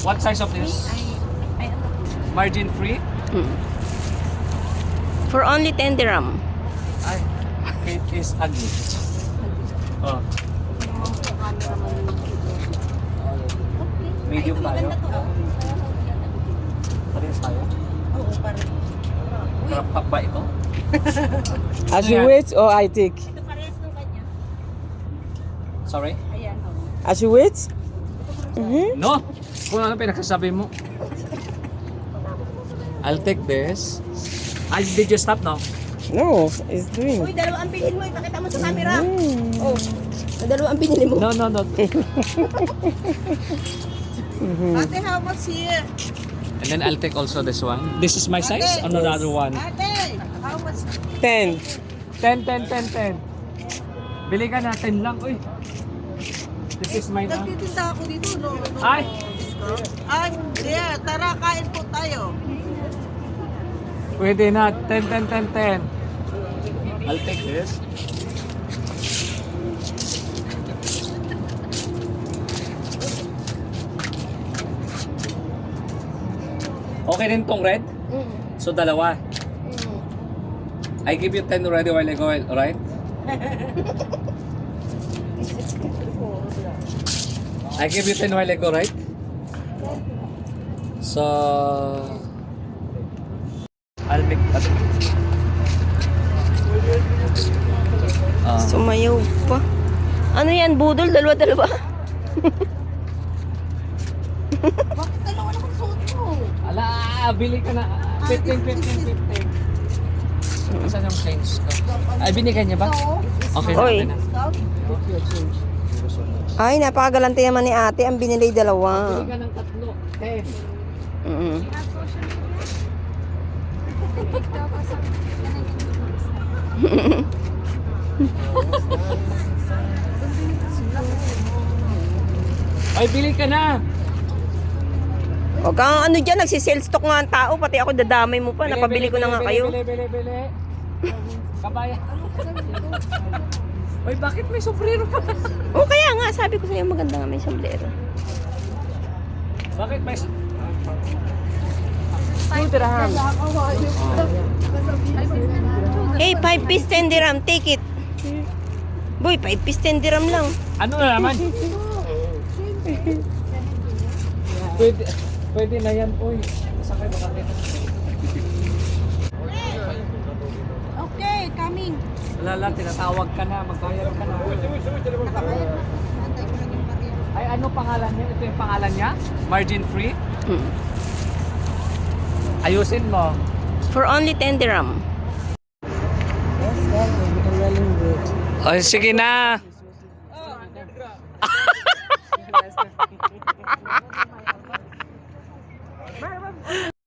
What size of this? Margin free? For only 10 dirham. Ay, it is ugly. Oh. Medium tayo. Parehas tayo. Oo, parang. Parang ba ito? As you wait or I take? Ito parehas ng kanya. Sorry? Ayan, oh. As you wait? No! Kung ano pinagsasabi mo. I'll take this. Did you stop now? No, it's doing. Uy, dalawa ang pinili mo. Ipakita mo sa camera. Oh, dalawa ang pinili mo. No. Ate, how much here? And then I'll take also this one. This is my size or another one? Ate, how much? 10. 10. Bili ka na, 10 lang. Uy. This is mine. Nagtitinda ako dito, no? Ay! Ay, yeah, tara, kain po tayo. Pwede na. 10. I'll take this. Okay din tong red? So dalawa. I give you 10 already while I go, alright? I give you 10 while I go, right? So I'll make that. Sumayaw pa. Ano yan, budol? Dalawa-dalawa. Bakit dalawa naman suot mo? Ala, bili ka na. 15. Saan yung change ko? Ay, binigyan niya ba? Okay na, Oy. okay na. Ay, napakagalante naman ni ate. Ang binili dalawa. Bili ka ng tatlo. 10. Ay, bili ka na. Huwag kang ano dyan, nagsisale stock nga ang tao. Pati ako dadamay mo pa. Napabili ko na nga kayo. Bili. Kabaya. Uy, bakit may sombrero pa? O kaya nga, sabi ko sa'yo maganda nga may sombrero. Bakit may... 2 dirham. Hey, 5 piece 10 dirham. Take it. Boy, 5 piece 10 dirham lang. Ano na naman? Pwede na yan. Uy, sakay ba kami? Okay, coming. Wala, tinatawag ka na, magbayad ka na. Nakabayad na. Antay ko lang yung barya. Ay, ano pangalan niya? Ito yung pangalan niya? Margin free? Ayusin mo. For only 10 dirham. Yes, well good. Ay, sige na.